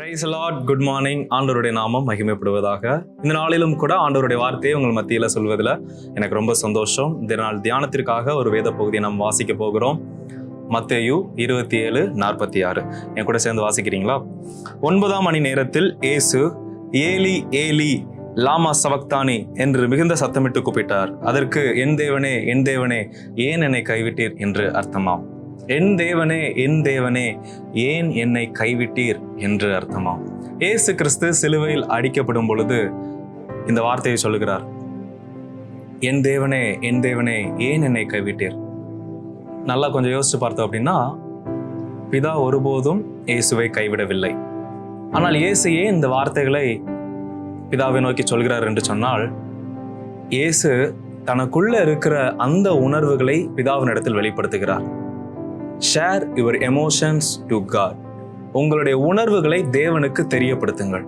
Price Lord, good morning. ஆண்டவருடைய நாமம் மகிமைப்படுவதாக. இந்த நாளிலும் கூட ஆண்டவருடைய வார்த்தையை உங்கள் மத்தியில் சொல்வதில் எனக்கு ரொம்ப சந்தோஷம். இந்த நாள் தியானத்திற்காக ஒரு வேத பகுதியை நாம் வாசிக்க போகிறோம். மத்தேயு 27:46. என் கூட சேர்ந்து வாசிக்கிறீங்களா? 9ஆம் மணி நேரத்தில் இயேசு ஏலி ஏலி லாமா சவக்தானி என்று மிகுந்த சத்தமிட்டு கூப்பிட்டார். அதற்கு என் தேவனே என் தேவனே ஏன் என்னை கைவிட்டீர் என்று அர்த்தமாம். என் தேவனே என் தேவனே ஏன் என்னை கைவிட்டீர் என்று அர்த்தமாம். இயேசு கிறிஸ்து சிலுவையில் அடிக்கப்படும் பொழுது இந்த வார்த்தையை சொல்லுகிறார், என் தேவனே என் தேவனே ஏன் என்னை கைவிட்டீர். நல்லா கொஞ்சம் யோசிச்சு பார்த்தோம் அப்படின்னா, பிதா ஒருபோதும் இயேசுவை கைவிடவில்லை. ஆனால் இயேசு ஏன் இந்த வார்த்தைகளை பிதாவை நோக்கி சொல்கிறார் என்று சொன்னால், இயேசு தனக்குள்ள இருக்கிற அந்த உணர்வுகளை பிதாவின் இடத்தில் வெளிப்படுத்துகிறார். Share your emotions to God. உங்களுடைய உணர்வுகளை தேவனுக்கு தெரியப்படுத்துங்கள்.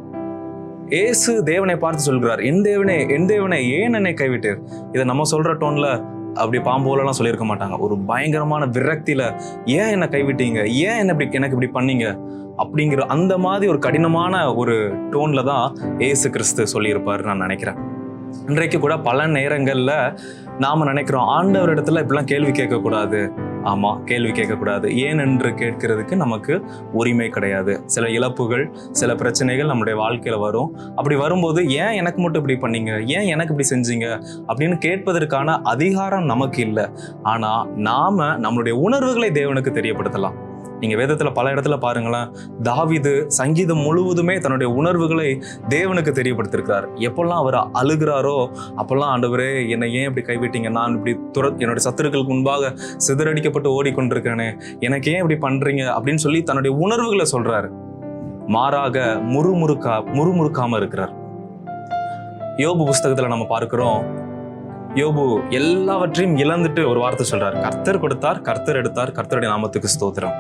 இயேசு தேவனை பார்த்து சொல்கிறார், என் தேவனே என் தேவனே ஏன் என்னை கைவிட்டீர். இதை நம்ம சொல்ற டோன்ல அப்படி பாம்போலலாம் சொல்லியிருக்க மாட்டாங்க. ஒரு பயங்கரமான விரக்தியில, ஏன் என்னை கைவிட்டீங்க, ஏன் எனக்கு இப்படி பண்ணீங்க அப்படிங்கிற அந்த மாதிரி ஒரு கடினமான ஒரு டோன்ல தான் இயேசு கிறிஸ்து சொல்லியிருப்பார் நான் நினைக்கிறேன். இன்றைக்கு கூட பல நேரங்கள்ல நாம நினைக்கிறோம், ஆண்டவரிடத்துல இப்படிலாம் கேள்வி கேட்கக்கூடாது. ஆமா, கேள்வி கேட்கக்கூடாது. ஏன் என்று கேட்கிறதுக்கு நமக்கு உரிமை கிடையாது. சில இழப்புகள், சில பிரச்சனைகள் நம்முடைய வாழ்க்கையில வரும். அப்படி வரும்போது ஏன் எனக்கு மட்டும் இப்படி பண்ணீங்க, ஏன் எனக்கு இப்படி செஞ்சீங்க அப்படின்னு கேட்பதற்கான அதிகாரம் நமக்கு இல்லை. ஆனா நாம நம்மளுடைய உணர்வுகளை தேவனுக்கு தெரியப்படுத்தலாம். நீங்க வேதத்துல பல இடத்துல பாருங்களேன், தாவீது சங்கீதம் முழுவதுமே தன்னுடைய உணர்வுகளை தேவனுக்கு தெரியப்படுத்திருக்கிறார். எப்பெல்லாம் அவர் அழுகிறாரோ அப்பெல்லாம், ஆண்டவரே என்னை ஏன் இப்படி கைவிட்டீங்க, நான் இப்படி என்னுடைய சத்துருக்களுக்கு முன்பாக சிதறடிக்கப்பட்டு ஓடிக்கொண்டிருக்கேனே, எனக்கு ஏன் இப்படி பண்றீங்க அப்படின்னு சொல்லி தன்னுடைய உணர்வுகளை சொல்றாரு. மாறாக முறுமுறுக்காம இருக்கிறார். யோபு புஸ்தகத்துல நம்ம பார்க்கிறோம், யோபு எல்லாவற்றையும் இழந்துட்டு ஒரு வார்த்தை சொல்றார், கர்த்தர் கொடுத்தார், கர்த்தர் எடுத்தார், கர்த்தருடைய நாமத்துக்கு ஸ்தோத்திரம்.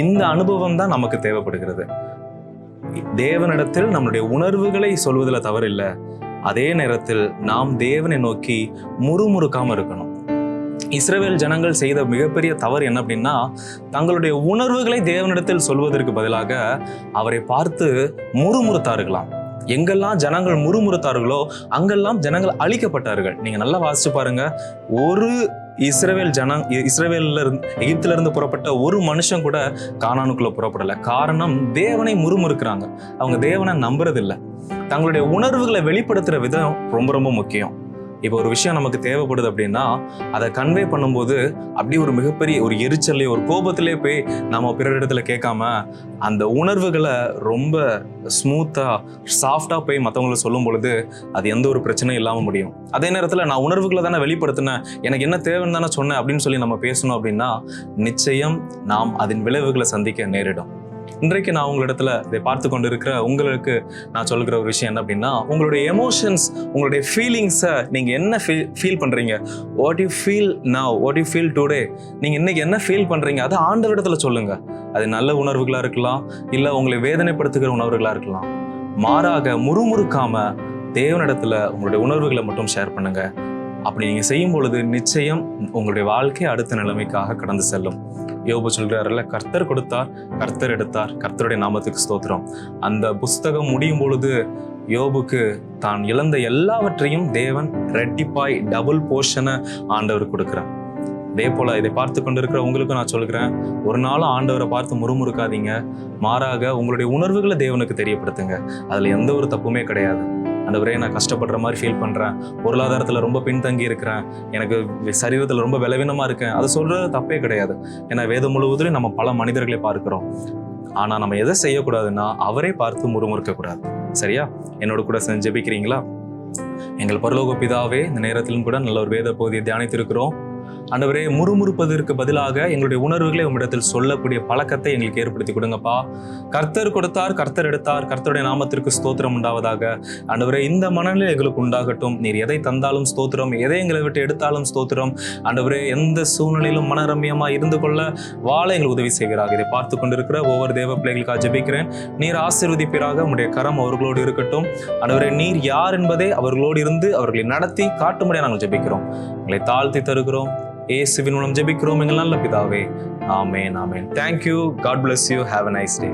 இந்த அனுபவம் தான் நமக்கு தேவைப்படுகிறது. தேவனிடத்தில் நம்மளுடைய உணர்வுகளை சொல்வதில் தவறில்லை. அதே நேரத்தில் நாம் தேவனை நோக்கி முறுமுறுக்காம இருக்கணும். இஸ்ரவேல் ஜனங்கள் செய்த மிகப்பெரிய தவறு என்ன அப்படின்னா, தங்களுடைய உணர்வுகளை தேவனிடத்தில் சொல்வதற்கு பதிலாக அவரை பார்த்து முறுமுறுத்தார்களாம். எங்கெல்லாம் ஜனங்கள் முறுமுறுத்தார்களோ அங்கெல்லாம் ஜனங்கள் அழிக்கப்பட்டார்கள். நீங்க நல்லா வாசிச்சு பாருங்க, ஒரு இஸ்ரவேல்ல இருந்து, எகிப்தில இருந்து புறப்பட்ட ஒரு மனுஷன் கூட கானானுக்குள்ள புறப்படல. காரணம், தேவனை முறுமுறுக்கிறாங்க. அவங்க தேவனை நம்புறதில்லை. தங்களுடைய உணர்வுகளை வெளிப்படுத்துற விதம் ரொம்ப ரொம்ப முக்கியம். இப்போ ஒரு விஷயம் நமக்கு தேவைப்படுது அப்படின்னா அதை கன்வே பண்ணும்போது அப்படி ஒரு மிகப்பெரிய ஒரு எரிச்சல்லையோ ஒரு கோபத்திலே போய் நம்ம பிறரிடத்துல கேட்காம அந்த உணர்வுகளை ரொம்ப ஸ்மூத்தா சாஃப்டா போய் மற்றவங்களுக்கு சொல்லும் பொழுது அது எந்த ஒரு பிரச்சனையும் இல்லாம முடியும். அதே நேரத்துல நான் உணர்வுகளை தானே வெளிப்படுத்தினேன், எனக்கு என்ன தேவைன்னு தானே சொன்னேன் அப்படின்னு சொல்லி நம்ம பேசணும் அப்படின்னா நிச்சயம் நாம் அதன் விளைவுகளை சந்திக்க நேரிடும். இன்றைக்கு நான் உங்களிடத்துல இதை பார்த்து கொண்டு இருக்கிற உங்களுக்கு நான் சொல்கிற ஒரு விஷயம் என்ன அப்படின்னா, உங்களுடைய எமோஷன்ஸ், உங்களுடைய ஃபீலிங்ஸை நீங்க என்ன ஃபீல் பண்றீங்க, what you feel now, what you feel today, நீங்க இன்னைக்கு என்ன ஃபீல் பண்றீங்க அதை ஆண்டவரிடத்துல சொல்லுங்க. அது நல்ல உணர்வுகளா இருக்கலாம், இல்ல உங்களை வேதனைப்படுத்துகிற உணர்வுகளா இருக்கலாம். மாறாக முறுமுறுக்காம தேவனிடத்துல உங்களுடைய உணர்வுகளை மட்டும் ஷேர் பண்ணுங்க. அப்படி நீங்க செய்யும் பொழுது நிச்சயம் உங்களுடைய வாழ்க்கை அடுத்த நிலைமைக்காக கடந்து செல்லும். யோபு சொல்றாருல்ல, கர்த்தர் கொடுத்தார், கர்த்தர் எடுத்தார், கர்த்தருடைய நாமத்துக்கு ஸ்தோத்திரம். அந்த புஸ்தகம் முடியும் பொழுது யோபுக்கு தான் இழந்த எல்லாவற்றையும் தேவன் ரெட்டிப்பாய் டபுள் போர்ஷனை ஆண்டவர் கொடுக்கிறார். அதே போல இதை பார்த்து கொண்டிருக்கிற உங்களுக்கு நான் சொல்கிறேன், ஒரு நாளும் ஆண்டவரை பார்த்து முறுமுறுக்காதீங்க. மாறாக உங்களுடைய உணர்வுகளை தேவனுக்கு தெரியப்படுத்துங்க. அதுல எந்த ஒரு தப்புமே கிடையாது. ஆண்டவரே, நான் கஷ்டப்படுற மாதிரி ஃபீல் பண்றேன், பொருளாதாரத்துல ரொம்ப பின்தங்கி இருக்கிறேன், எனக்கு சரீரத்துல ரொம்ப பலவீனமா இருக்கேன், அதை சொல்றது தப்பே கிடையாது. ஏன்னா வேதம் முழுவதிலும் நம்ம பல மனிதர்களை பார்க்கிறோம். ஆனா நம்ம எதை செய்யக்கூடாதுன்னா அவரை பார்த்து முறுமுறுக்க கூடாது. சரியா? என்னோட கூட செஞ்சு ஜெபிக்கிறீங்களா? எங்கள் பரலோக பிதாவே, இந்த நேரத்திலும் கூட நல்ல ஒரு வேத பகுதியை தியானித்திருக்கிறோம். ஆண்டவரே, முறுமுறுப்பதற்கு பதிலாக எங்களுடைய உணர்வுகளை உம்மிடத்தில் சொல்லக்கூடிய பழக்கத்தை எங்களுக்கு ஏற்படுத்தி கொடுங்கப்பா. கர்த்தர் கொடுத்தார், கர்த்தர் எடுத்தார், கர்த்தருடைய நாமத்திற்கு ஸ்தோத்திரம் உண்டாவதாக. ஆண்டவரே, இந்த மனநிலை எங்களுக்கு உண்டாகட்டும். நீர் எதை தந்தாலும் ஸ்தோத்திரம், எதை எங்களை விட்டு எடுத்தாலும் ஸ்தோத்திரம். ஆண்டவரே, எந்த சூழ்நிலையிலும் மனரம்யமா இருந்து கொள்ள வாழ எங்களுக்கு உதவி செய்கிறார். இதை பார்த்து கொண்டிருக்கிற ஒவ்வொரு தேவ பிள்ளைகளுக்காக ஜெபிக்கிறேன். நீர் ஆசீர்வதிப்பீராக. உம்முடைய கரம் அவர்களோடு இருக்கட்டும். ஆண்டவரே, நீர் யார் என்பதை அவர்களோடு இருந்து அவர்களை நடத்தி காட்டும்படியாக நாங்கள் ஜெபிக்கிறோம். எங்களை தாழ்த்தி தருகிறோம். இயேசுவின் மூலம் ஜெபிக்கிறோம் எங்கள் நல்ல பிதாவே. ஆமென், ஆமென். Thank you. God bless you. Have a nice day.